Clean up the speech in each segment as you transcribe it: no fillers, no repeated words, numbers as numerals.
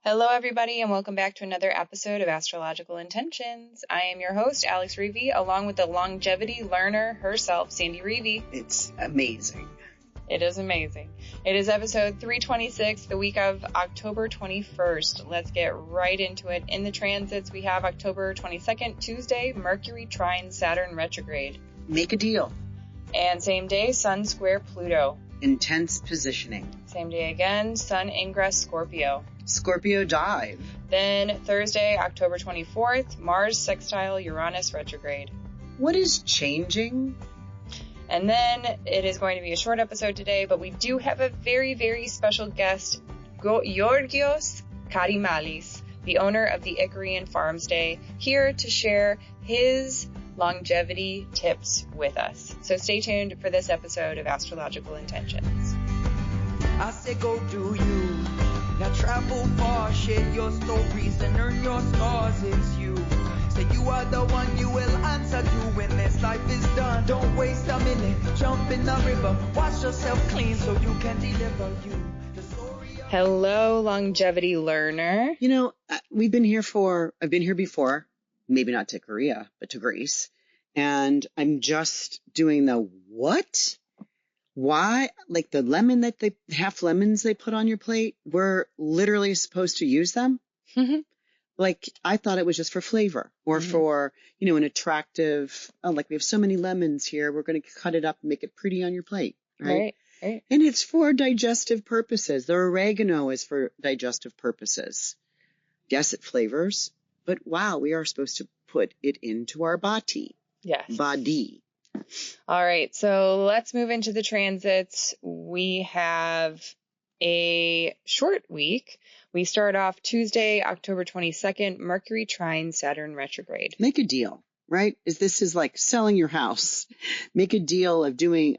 Hello, everybody, and welcome back to another episode of Astrological Intentions. I am your host, Alex Reevy, along with the longevity learner herself, Sandy Reevy. It's amazing. It is amazing. It is episode 326, the week of October 21st. Let's get right into it. In the transits, we have October 22nd, Tuesday, Mercury trine Saturn retrograde. Make a deal. And same day, Sun square Pluto. Intense positioning. Same day again, Sun ingress Scorpio. Scorpio dive. Then Thursday, October 24th, Mars sextile Uranus retrograde. What is changing? And then it is going to be a short episode today, but we do have a very, very special guest, Georgios Karimalis, the owner of the Ikarian Farm Stay, here to share his longevity tips with us. So stay tuned for this episode of Astrological Intentions. I say go do you. Now travel far, share your stories and earn your stars. It's you. Say you are the one, you will answer to when this life is done. Don't waste a minute, jump in the river, wash yourself clean so you can deliver you. Hello, longevity learner. You know, I've been here before, maybe not to Korea, but to Greece. And I'm just doing the what? Why? Like the half lemons they put on your plate, we're literally supposed to use them? Mm-hmm. Like, I thought it was just for flavor or for, an attractive, like we have so many lemons here, we're going to cut it up and make it pretty on your plate. Right. Right. And it's for digestive purposes. The oregano is for digestive purposes. Yes, it flavors, but wow, we are supposed to put it into our body. Yes. Body. All right, so let's move into the transits. We have a short week. We start off Tuesday, October 22nd, Mercury trine Saturn retrograde. Make a deal, right? This is like selling your house. Make a deal of doing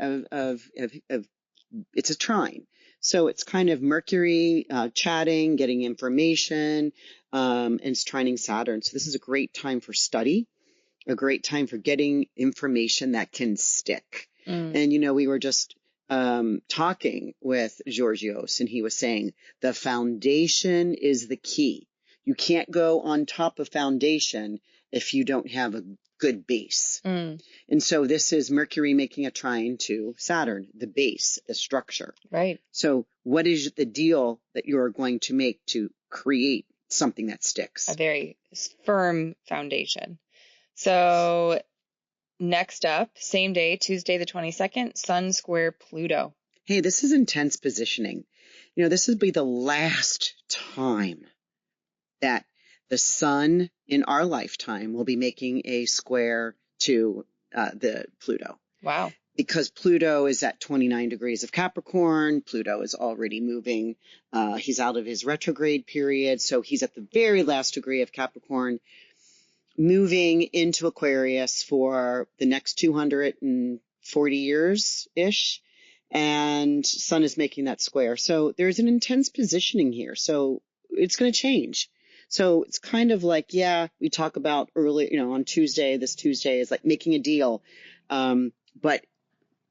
it's a trine. So it's kind of Mercury chatting, getting information, and it's trining Saturn. So this is a great time for study. A great time for getting information that can stick. And, we were just talking with Georgios, and he was saying the foundation is the key. You can't go on top of foundation if you don't have a good base. And so this is Mercury making a trine to Saturn, the base, the structure. Right. So what is the deal that you're going to make to create something that sticks? A very firm foundation. So next up, same day, Tuesday the 22nd, Sun square Pluto. Hey, this is intense positioning. This would be the last time that the sun in our lifetime will be making a square to the Pluto. Wow. Because Pluto is at 29 degrees of Capricorn. Pluto is already moving. He's out of his retrograde period. So he's at the very last degree of Capricorn, moving into Aquarius for the next 240 years-ish, and Sun is making that square. So there's an intense positioning here. So it's going to change. So it's kind of like, we talk about early, on Tuesday, this Tuesday is like making a deal. But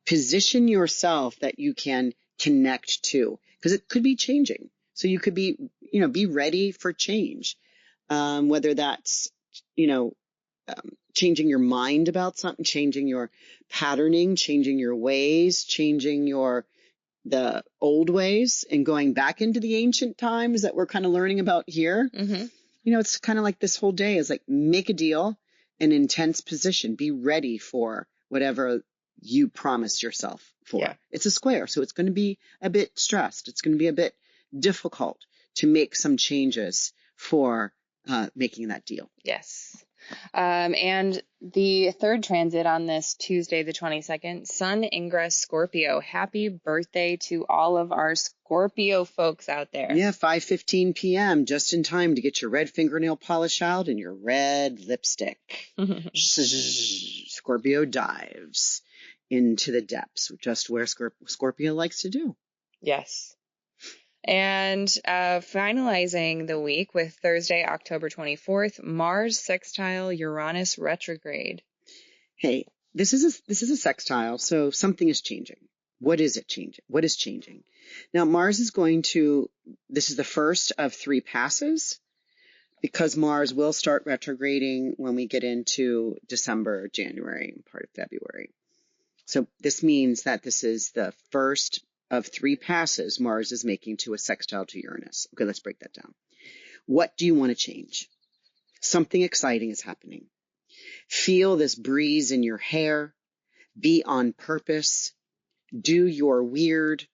position yourself that you can connect to, because it could be changing. So you could be ready for change. Whether that's changing your mind about something, changing your patterning, changing your ways, changing the old ways and going back into the ancient times that we're kind of learning about here. Mm-hmm. It's kind of like this whole day is like make a deal, an intense position, be ready for whatever you promised yourself for. Yeah. It's a square, so it's going to be a bit stressed. It's going to be a bit difficult to make some changes for making that deal. Yes. And the third transit on this Tuesday, the 22nd, Sun ingress Scorpio. Happy birthday to all of our Scorpio folks out there. Yeah, 5:15 p.m., just in time to get your red fingernail polish out and your red lipstick. Scorpio dives into the depths, just where Scorpio likes to do. Yes. And finalizing the week with Thursday, October 24th, Mars sextile Uranus retrograde. Hey, this is a sextile, so something is changing. What is it changing? What is changing? Now, Mars is this is the first of 3 passes, because Mars will start retrograding when we get into December, January, and part of February. So this means that this is the first of 3 passes Mars is making to a sextile to Uranus. Okay, let's break that down. What do you want to change? Something exciting is happening. Feel this breeze in your hair. Be on purpose. Do your weird.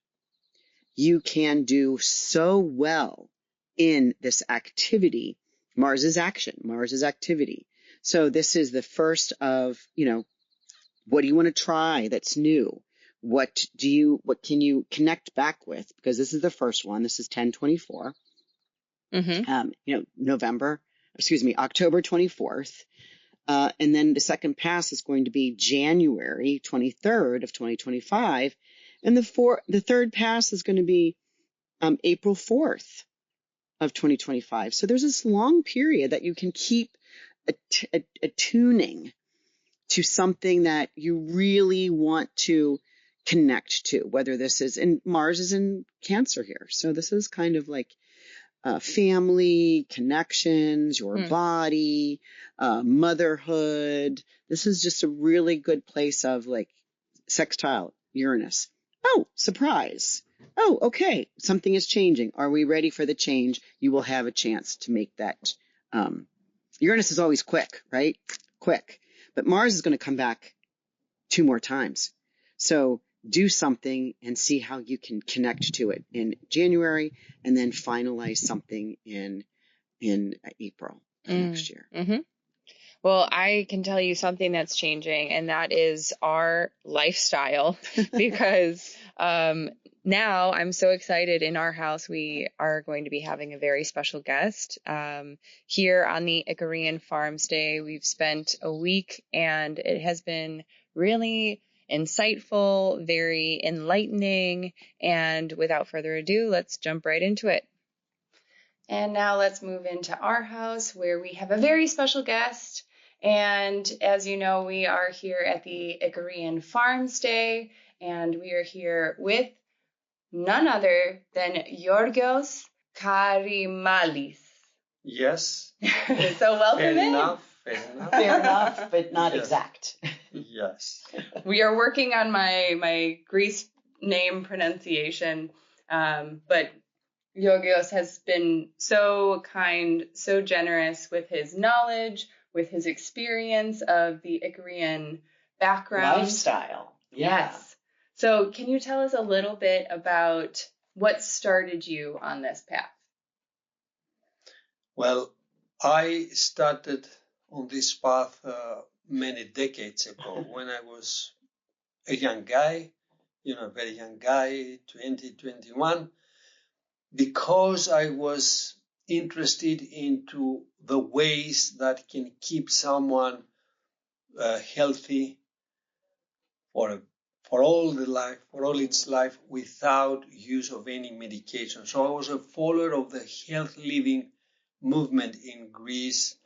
You can do so well in this activity. Mars is action. Mars is activity. So this is the first of, what do you want to try that's new? What can you connect back with? Because this is the first one. This is 10/24. October 24th. And then the second pass is going to be January 23rd of 2025. And the third pass is going to be April 4th of 2025. So there's this long period that you can keep attuning to something that you really want to connect to, whether this is, and Mars is in Cancer here. So this is kind of like family, connections, your body, motherhood. This is just a really good place of like sextile Uranus. Oh, surprise. Oh, okay. Something is changing. Are we ready for the change? You will have a chance to make that. Uranus is always quick, right? Quick. But Mars is going to come back 2 more times. So do something and see how you can connect to it in January, and then finalize something in April next year. Mm-hmm. Well, I can tell you something that's changing, and that is our lifestyle, because now I'm so excited. In our house, we are going to be having a very special guest here on the Ikarian Farm Stay. We've spent a week, and it has been really insightful, very enlightening, and without further ado, let's jump right into it. And now let's move into our house, where we have a very special guest. And as you know, we are here at the Ikarian Farm Stay, and we are here with none other than Georgios Karimalis. Yes. So welcome Fair in. enough. Fair enough, but not exact. Yes. We are working on my Greece name pronunciation, but Georgios has been so kind, so generous with his knowledge, with his experience of the Ikarian background. Lifestyle. Yes. So can you tell us a little bit about what started you on this path? Well, I started on this path many decades ago when I was a young guy, a very young guy, 20, 21, because I was interested into the ways that can keep someone healthy for all its life without use of any medication. So I was a follower of the health living movement in Greece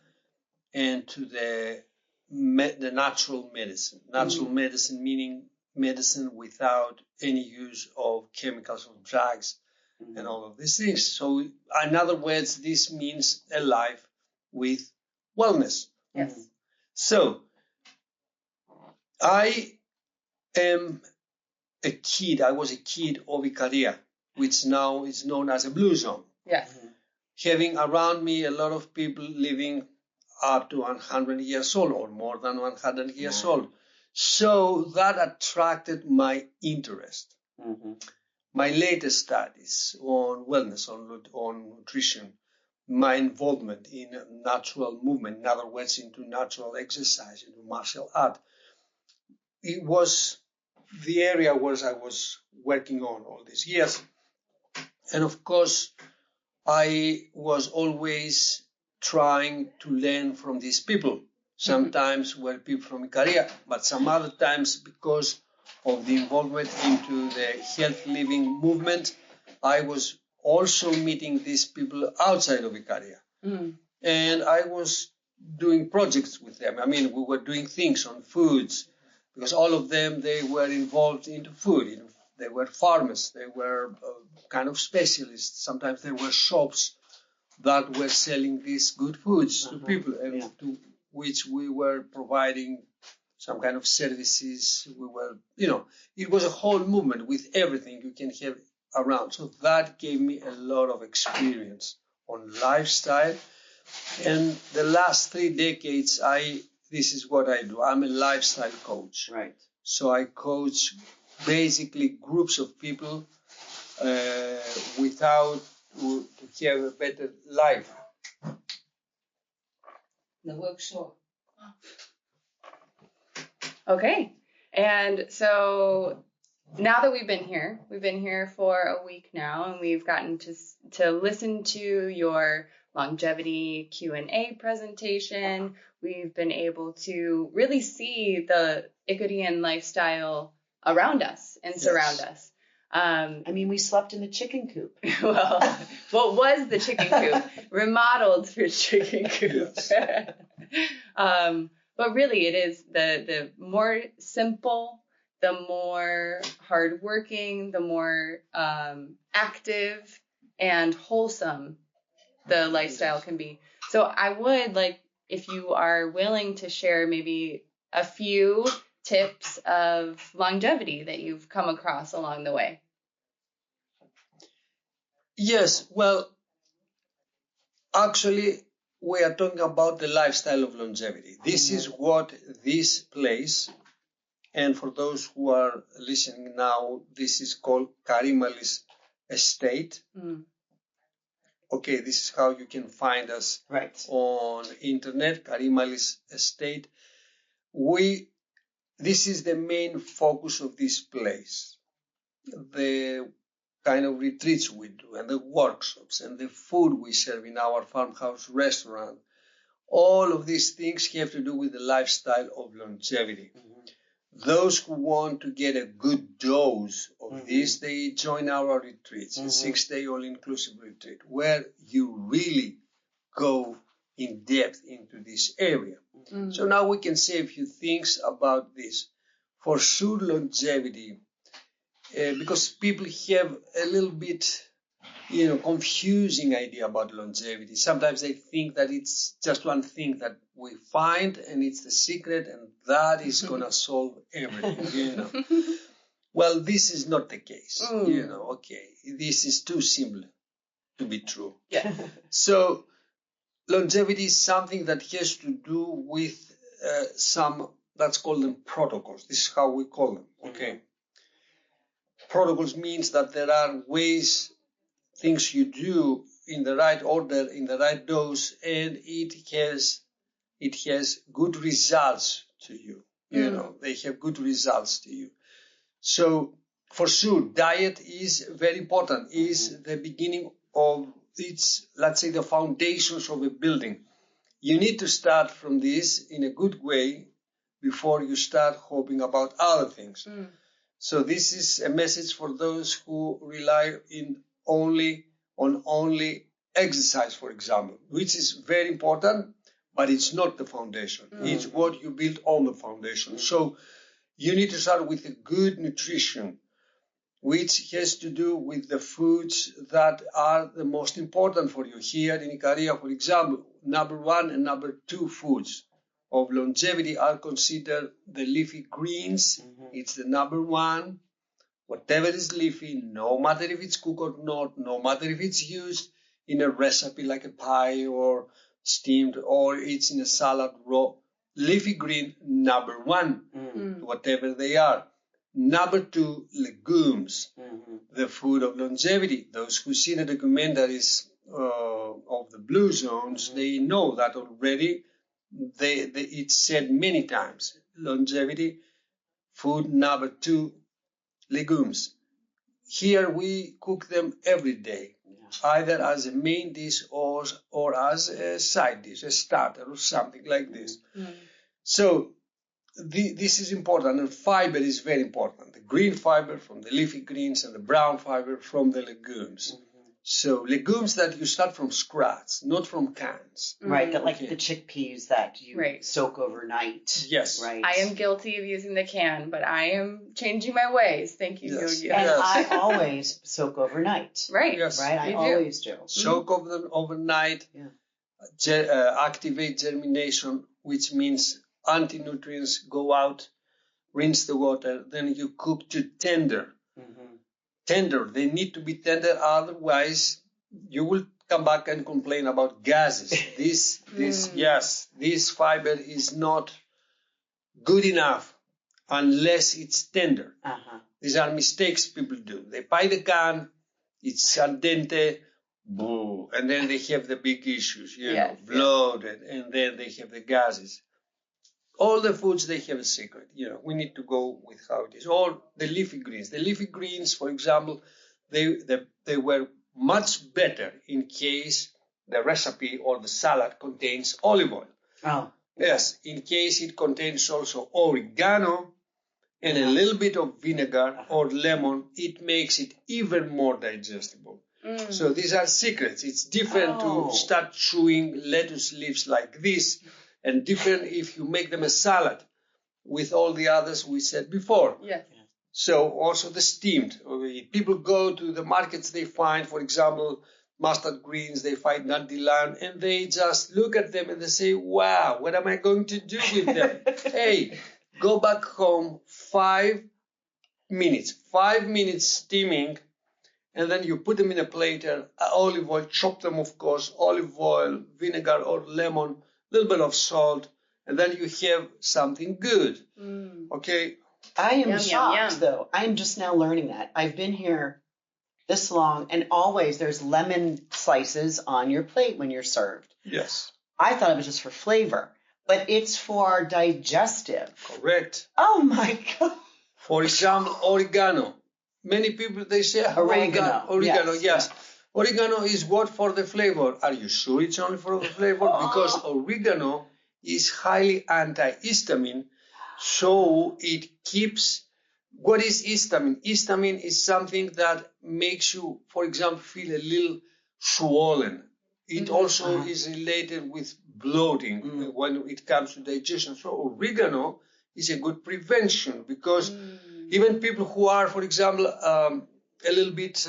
and to the natural medicine. Natural medicine meaning medicine without any use of chemicals or drugs and all of these things. So in other words, this means a life with wellness. Yes. So I was a kid of Ikaria, which now is known as a blue zone. Yes. Having around me a lot of people living up to 100 years old or more than 100 years old. So that attracted my interest. My latest studies on wellness, on nutrition, my involvement in natural movement, in other words, into natural exercise, into martial art. It was the area where I was working on all these years. And of course, I was always trying to learn from these people. Sometimes were people from Ikaria, but some other times because of the involvement into the health living movement, I was also meeting these people outside of Ikaria. And I was doing projects with them. I mean, we were doing things on foods, because all of them, they were involved into food, in They were farmers. They were kind of specialists. Sometimes there were shops that were selling these good foods to people, and to which we were providing some kind of services. We were, it was a whole movement with everything you can have around. So that gave me a lot of experience on lifestyle. And the last 3 decades, this is what I do. I'm a lifestyle coach. Right. So I coach basically groups of people without to have a better life. The workshop. Okay. And so now that we've been here for a week now, and we've gotten to listen to your longevity Q&A presentation. We've been able to really see the Ikarian lifestyle around us and surround us. We slept in the chicken coop. Well, what was the chicken coop? Remodeled for chicken coop. Yes. But really, it is the more simple, the more hardworking, the more active and wholesome the lifestyle can be. So I would like, if you are willing to share maybe a few tips of longevity that you've come across along the way. Yes, well, actually, we are talking about the lifestyle of longevity. This is what this place, and for those who are listening now, this is called Karimalis Estate. Okay, this is how you can find us on internet, Karimalis Estate. This is the main focus of this place. The kind of retreats we do, and the workshops, and the food we serve in our farmhouse restaurant. All of these things have to do with the lifestyle of longevity. Those who want to get a good dose of this, they join our retreats, a 6-day all-inclusive retreat, where you really go in depth into this area. So now we can say a few things about this. For sure, longevity, because people have a little bit, confusing idea about longevity. Sometimes they think that it's just one thing that we find and it's the secret and that is going to solve everything, Well, this is not the case, okay. This is too simple to be true. Yeah. So longevity is something that has to do with some, let's call them protocols. This is how we call them, okay. Protocols means that there are ways, things you do in the right order, in the right dose, and it has good results to you. They have good results to you. So for sure, diet is very important, is the beginning of let's say, the foundations of a building. You need to start from this in a good way before you start hoping about other things. So this is a message for those who rely on only exercise, for example, which is very important, but it's not the foundation. It's what you build on the foundation. So you need to start with a good nutrition, which has to do with the foods that are the most important for you. Here in Ikaria, for example, number 1 and number 2 foods of longevity are considered the leafy greens. It's the number 1. Whatever is leafy, no matter if it's cooked or not, no matter if it's used in a recipe like a pie or steamed or it's in a salad raw, leafy green, number 1, whatever they are. Number 2, legumes, the food of longevity. Those who see the documentaries of the Blue Zones, they know that already. It's said many times. Longevity, food number 2, legumes. Here we cook them every day, either as a main dish or as a side dish, a starter or something like this. So this is important, and fiber is very important. The green fiber from the leafy greens and the brown fiber from the legumes. So legumes that you start from scratch, not from cans. Right, that like Okay. the chickpeas that you Right. soak overnight. Yes. Right. I am guilty of using the can, but I am changing my ways. Thank you, Yes. Georgios. And Yes. I always soak overnight. Right. Yes. Right, I You do. always do. Soak of them overnight, Yeah. activate germination, which means anti-nutrients go out, rinse the water, then you cook to tender. Mm-hmm. Tender, they need to be tender, otherwise you will come back and complain about gases. This fiber is not good enough unless it's tender. Uh-huh. These are mistakes people do. They buy the can, it's al dente, boo, and then they have the big issues, Yes, blood, and then they have the gases. All the foods, they have a secret. We need to go with how it is. All the leafy greens. The leafy greens, for example, they were much better in case the recipe or the salad contains olive oil. Oh. Yes, in case it contains also oregano and a little bit of vinegar or lemon, it makes it even more digestible. So these are secrets. It's different to start chewing lettuce leaves like this, and different if you make them a salad with all the others we said before. Yes. So also the steamed. People go to the markets, they find, for example, mustard greens, they find dandelion, and they just look at them and they say, wow, what am I going to do with them? Hey, go back home 5 minutes. 5 minutes steaming, and then you put them in a plate, olive oil, chop them, of course, olive oil, vinegar or lemon, a little bit of salt, and then you have something good. Okay? I am Yum, shocked, yum, yum. though. I'm just now learning that. I've been here this long, and always there's lemon slices on your plate when you're served. Yes. I thought it was just for flavor, but it's for digestive. Correct. Oh, my God. For example, oregano. Many people, they say, Oregano. Oregano, Yes. yes. Oregano is what for the flavor? Are you sure it's only for the flavor? Because oregano is highly antihistamine, so it keeps... What is histamine? Histamine is something that makes you, for example, feel a little swollen. It also is related with bloating when it comes to digestion. So oregano is a good prevention, because even people who are, for example, a little bit,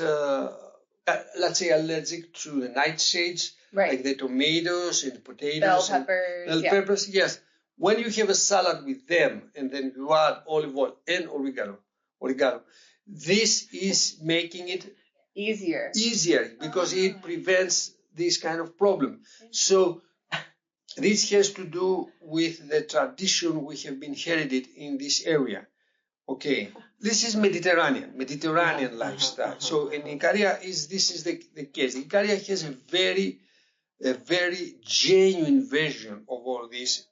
let's say, allergic to the nightshades, Right. like the tomatoes and potatoes. Bell peppers. Peppers, yes. When you have a salad with them and then you add olive oil and oregano, this is making it Easier. because it prevents this kind of problem. So this has to do with the tradition we have been inherited in this area. Okay, this is Mediterranean lifestyle. So in Ikaria, this is the case. Ikaria has a very genuine version of all this.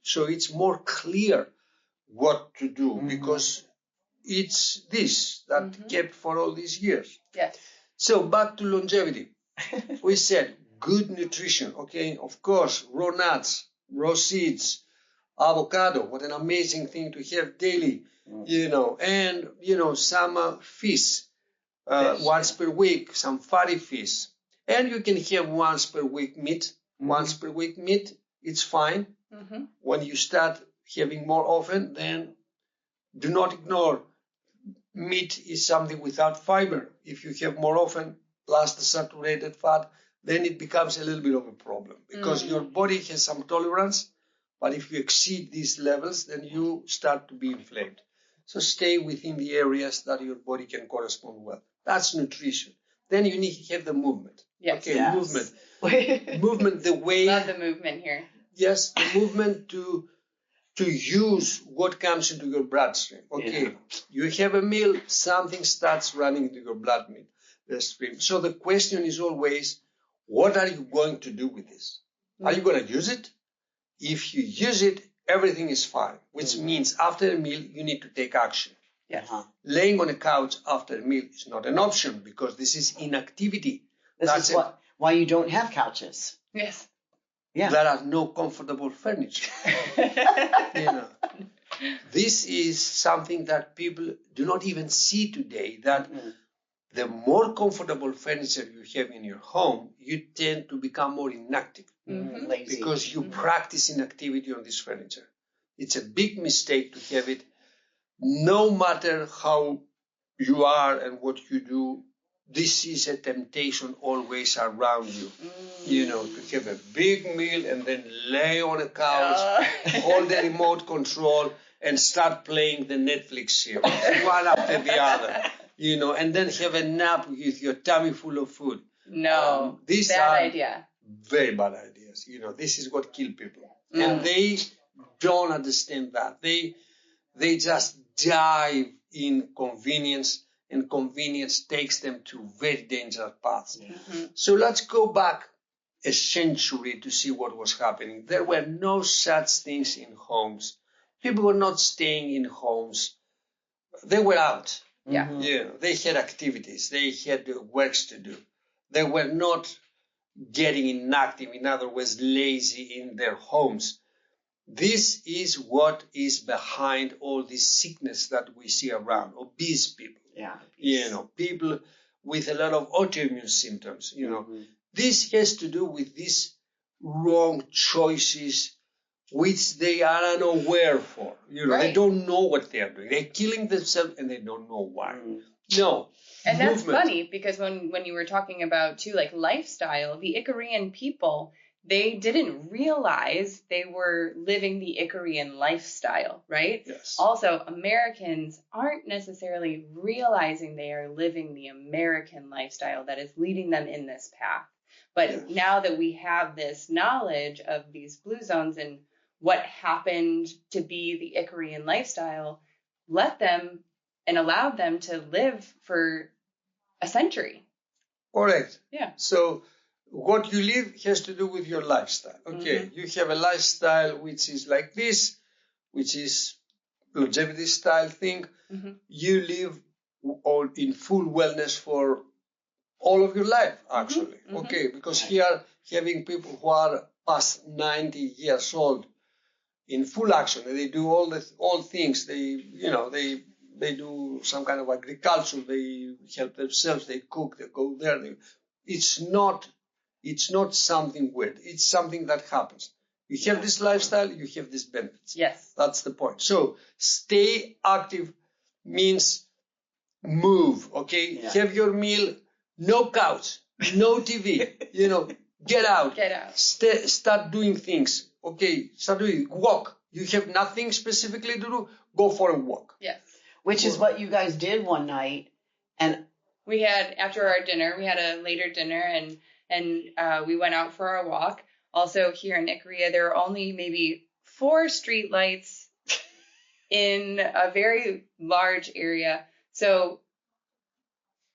So it's more clear what to do, because it's this that kept for all these years. Yes. So back to longevity. We said good nutrition. Okay, of course, raw nuts, raw seeds, avocado. What an amazing thing to have daily, and, some fish, once per week, some fatty fish. And you can have once per week meat. Once per week meat, it's fine. When you start having more often, then do not ignore meat is something without fiber. If you have more often, plus the saturated fat, then it becomes a little bit of a problem, because your body has some tolerance, but if you exceed these levels, then you start to be inflamed. So stay within the areas that your body can correspond well. That's nutrition. Then you need to have the movement. Yes. Okay, Yes. movement, the way... Love the movement here. Yes, the movement to use what comes into your bloodstream. Okay, you have a meal, something starts running into your bloodstream. So the question is always, what are you going to do with this? Are you going to use it? If you use it, everything is fine, which means after a meal, you need to take action. Yes. Laying on a couch after a meal is not an option, because this is inactivity. This is why you don't have couches. Yes. Yeah. There are no comfortable furniture. This is something that people do not even see today, that the more comfortable furniture you have in your home, you tend to become more inactive Lazy. because you practice inactivity on this furniture. It's a big mistake to have it, no matter how you are and what you do. This is a temptation always around you, to have a big meal and then lay on a couch, hold the remote control and start playing the Netflix series, one after the other, and then have a nap with your tummy full of food. No, these bad are idea. very bad ideas. This is what kills people. And they don't understand that. They just dive in convenience, and convenience takes them to very dangerous paths. So let's go back a century to see what was happening. There were no such things in homes. People were not staying in homes. They were out. They had activities. They had works to do. They were not getting inactive, in other words, lazy in their homes. This is what is behind all this sickness that we see around. Obese people. People with a lot of autoimmune symptoms. This has to do with these wrong choices which they are unaware for. They don't know what they are doing. They're killing themselves and they don't know why. No. And that's funny because when you were talking about too, like lifestyle, the Ikarian people, they didn't realize they were living the Ikarian lifestyle, right? Yes. Also, Americans aren't necessarily realizing they are living the American lifestyle that is leading them in this path. But now that we have this knowledge of these blue zones and what happened to be the Ikarian lifestyle, let them and allowed them to live for a century. Correct. Yeah. So what you live has to do with your lifestyle. Okay, you have a lifestyle which is like this, which is longevity style thing. You live in full wellness for all of your life, actually. Okay, because here having people who are past 90 years old in full action, and they do all things. They do some kind of agriculture. They help themselves. They cook. They go there. It's not something weird. It's something that happens. You have this lifestyle. You have these benefits. Yes, that's the point. So stay active means move. Okay, have your meal. No couch. No TV. Get out. Get out. Start doing things. Okay, start doing walk. You have nothing specifically to do. Go for a walk. Yes. Which is what you guys did one night, and we had after our dinner. We had a later dinner, and we went out for a walk. Also, here in Ikaria, there are only maybe 4 street lights in a very large area. So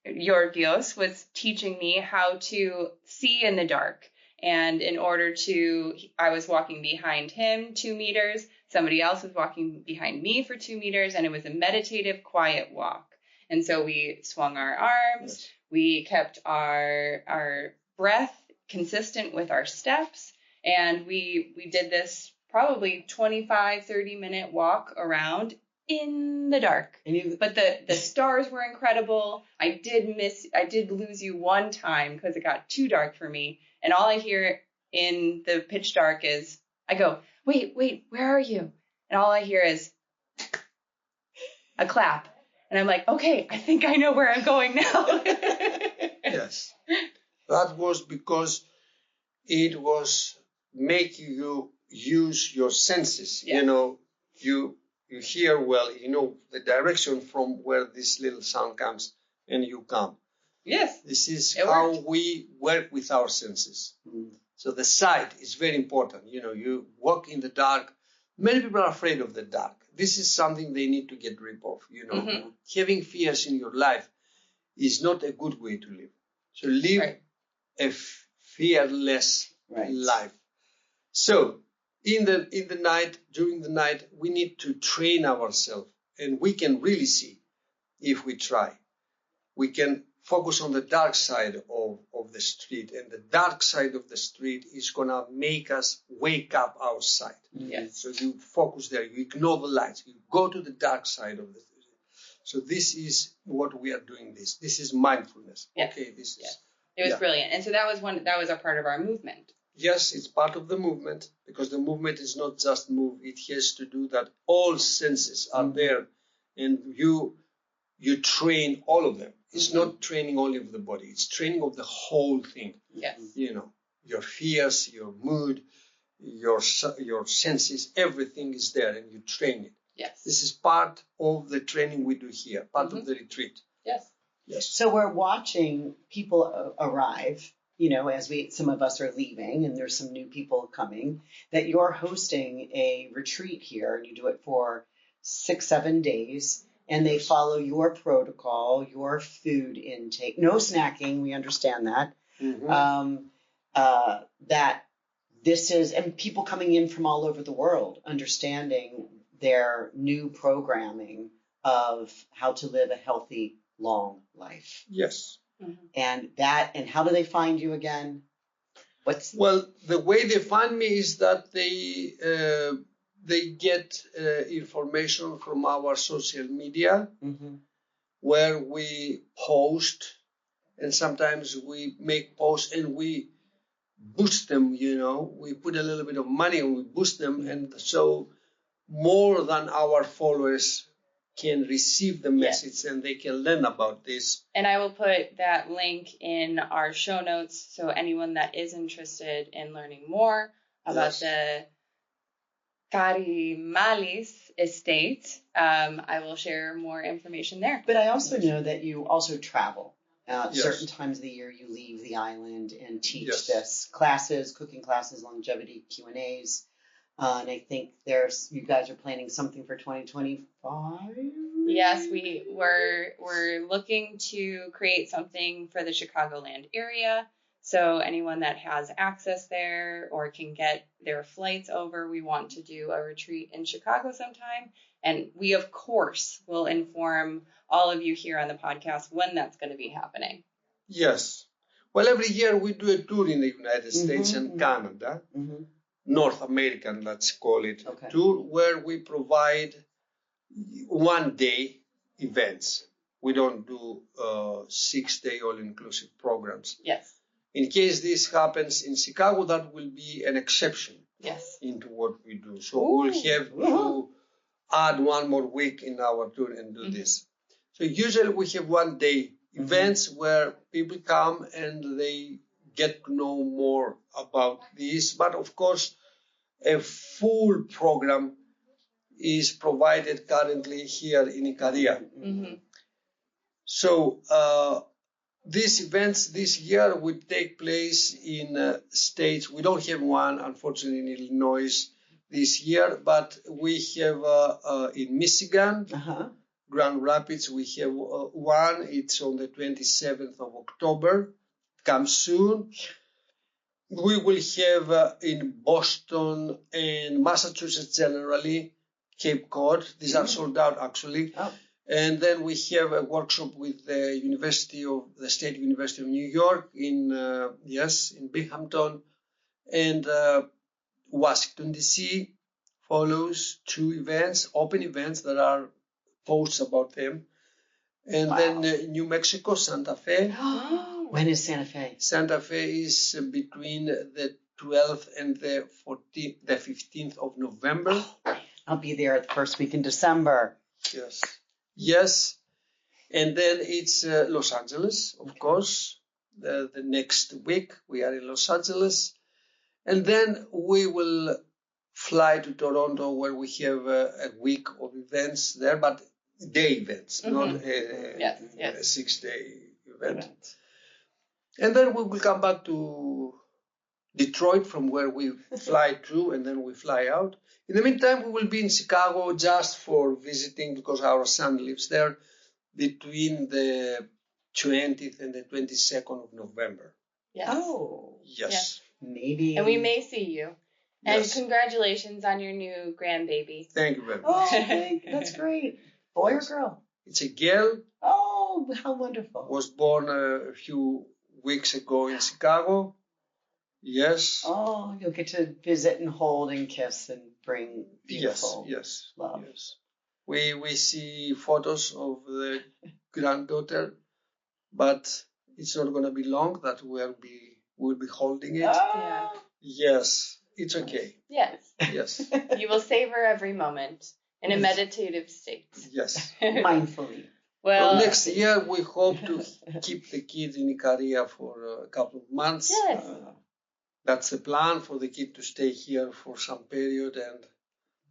Georgios was teaching me how to see in the dark. And in order to, I was walking behind him 2 meters. Somebody else was walking behind me for 2 meters. And it was a meditative, quiet walk. And so we swung our arms. We kept our breath consistent with our steps. And we did this probably 25, 30-minute walk around in the dark. But the stars were incredible. I did lose you one time because it got too dark for me. And all I hear in the pitch dark is, I go, wait, where are you? And all I hear is a clap. And I'm like, okay, I think I know where I'm going now. Yes. That was because it was making you use your senses. Yeah. You hear well, the direction from where this little sound comes, and you come. Yes. This is how we work with our senses. So the sight is very important. You walk in the dark. Many people are afraid of the dark. This is something they need to get rid of. Having fears in your life is not a good way to live. So live a fearless life. So in the night, during the night, we need to train ourselves, and we can really see if we try. We can focus on the dark side of the street, and the dark side of the street is going to make us wake up our sight. Yes. So you focus there, you ignore the lights, you go to the dark side of the street. So this is what we are doing. This is mindfulness. Yes. Okay. This is. It was brilliant. And so that was a part of our movement. Yes, it's part of the movement, because the movement is not just move. It has to do that all senses are there, and you train all of them. It's not training only of the body. It's training of the whole thing. Yes. Your fears, your mood, your senses, everything is there, and you train it. Yes. This is part of the training we do here, part of the retreat. Yes. Yes. So we're watching people arrive, as some of us are leaving and there's some new people coming, that you're hosting a retreat here, and you do it for 6-7 days, and they follow your protocol, your food intake, no snacking. We understand that. That this is, and people coming in from all over the world, understanding their new programming of how to live a healthy, long life. Yes. And how do they find you again? Well, the way they find me is that they get information from our social media, where we post, and sometimes we make posts and we boost them. We put a little bit of money and we boost them, and so more than our followers can receive the message and they can learn about this. And I will put that link in our show notes, so anyone that is interested in learning more about the Karimalis estate, I will share more information there. But I also know that you also travel. Certain times of the year you leave the island and teach this classes, cooking classes, longevity Q&As. And I think you guys are planning something for 2025. Yes, we're looking to create something for the Chicagoland area. So anyone that has access there or can get their flights over, we want to do a retreat in Chicago sometime. And we, of course, will inform all of you here on the podcast when that's going to be happening. Yes. Well, every year we do a tour in the United States and Canada. North American, let's call it, tour, where we provide 1-day events. We don't do 6-day all-inclusive programs. Yes. In case this happens in Chicago, that will be an exception into what we do. So we'll have to add one more week in our tour and do this. So usually we have 1-day events where people come and they get to know more about this. But of course, a full program is provided currently here in Ikaria. So these events this year will take place in states. We don't have one, unfortunately, in Illinois this year, but we have in Michigan, Grand Rapids, we have one. It's on the 27th of October. Comes soon. We will have in Boston and Massachusetts generally, Cape Cod. These are sold out actually. And then we have a workshop with the State University of New York in Binghamton, and Washington DC follows 2 events, open events that are posts about them. And then New Mexico, Santa Fe. When is Santa Fe? Santa Fe is between the 12th and the 15th of November. I'll be there the first week in December. Yes. And then it's Los Angeles, of course. The next week we are in Los Angeles. And then we will fly to Toronto, where we have a week of events there, but day events, not a 6-day event. And then we will come back to Detroit, from where we fly to, and then we fly out. In the meantime, we will be in Chicago just for visiting, because our son lives there, between the 20th and the 22nd of November. Yes. Maybe. And we may see you. And congratulations on your new grandbaby. Thank you very much. That's great. Boy or girl? It's a girl. Oh, how wonderful. Was born a few weeks ago in Chicago. Yes. Oh, you'll get to visit and hold and kiss and bring beautiful love. Yes. We see photos of the granddaughter, but it's not going to be long that we'll be holding it. Yeah. Yes, it's okay. Yes. Yes. You will savor every moment in a meditative state. Yes. Mindfully. Well, next year we hope to keep the kids in Ikaria for a couple of months. Yes. That's the plan, for the kid to stay here for some period and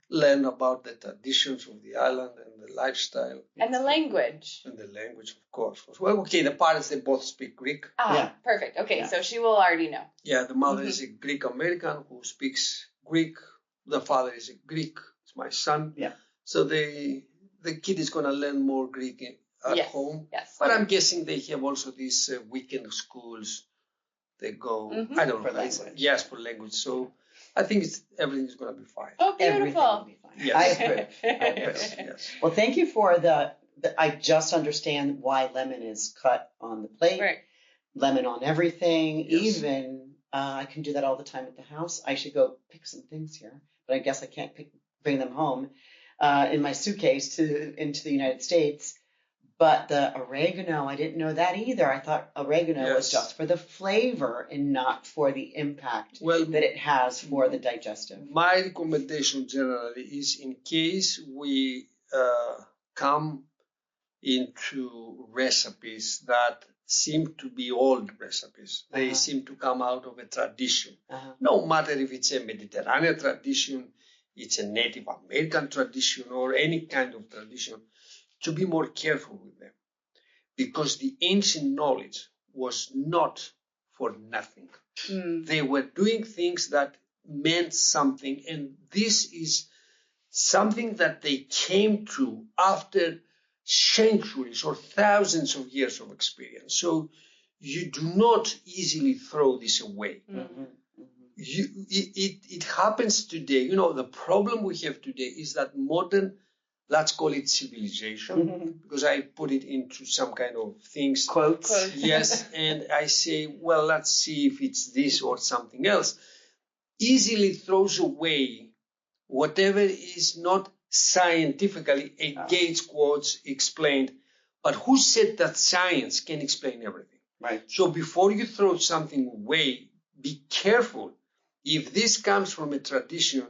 learn about the traditions of the island and the lifestyle. And the language. And the language, of course. Well, okay, the parents, they both speak Greek. Perfect. Okay, so she will already know. Yeah, the mother is a Greek American who speaks Greek. The father is a Greek. It's my son. Yeah. So the kid is going to learn more Greek at home. Yes. But I'm guessing they have also these weekend schools. They go, I don't know. For language. Yes, for language. So I think everything is going to be fine. Oh, beautiful. Everything will be fine. Yes. I approve. Yes. Well, thank you for I just understand why lemon is cut on the plate. Right. Lemon on everything. Yes. Even, I can do that all the time at the house. I should go pick some things here, but I guess I can't bring them home in my suitcase into the United States. But the oregano, I didn't know that either. I thought oregano was just for the flavor and not for the impact that it has for the digestive. My recommendation generally is, in case we come into recipes that seem to be old recipes, they seem to come out of a tradition. No matter if it's a Mediterranean tradition, it's a Native American tradition, or any kind of tradition, to be more careful with them, because the ancient knowledge was not for nothing. They were doing things that meant something, and this is something that they came to after centuries or thousands of years of experience. So you do not easily throw this away. It happens today. The problem we have today is that modern, let's call it civilization, because I put it into some kind of things. Quotes. Yes, and I say, well, let's see if it's this or something else. Easily throws away whatever is not scientifically, against quotes, explained. But who said that science can explain everything? Right. So before you throw something away, be careful. If this comes from a tradition,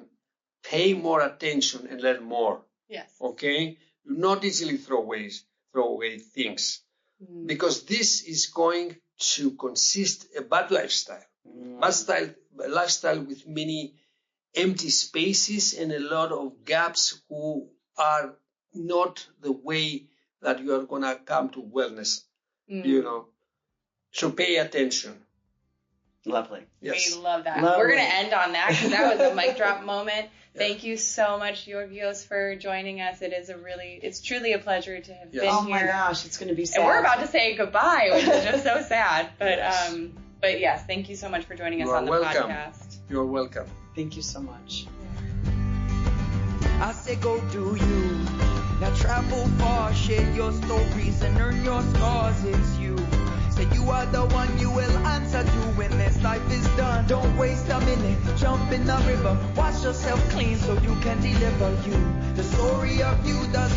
pay more attention and learn more. Yes. Okay? Do not easily throw away things, because this is going to consist a bad lifestyle. Lifestyle with many empty spaces and a lot of gaps who are not the way that you are going to come to wellness, So pay attention. Lovely. Yes. We love that. Lovely. We're going to end on that, because that was a mic drop moment. Thank you so much, Georgios, for joining us. It's truly a pleasure to have been here. Oh my gosh, it's going to be sad. And we're about to say goodbye, which is just so sad. But yes, thank you so much for joining us on the podcast. You're welcome. Thank you so much. I say go do you. Now travel far, share your stories and earn your scars. It's you. Say you are the one, you will answer to when this life is done. Don't waste a minute, jump in the river. Wash yourself clean so you can deliver you. The story of you does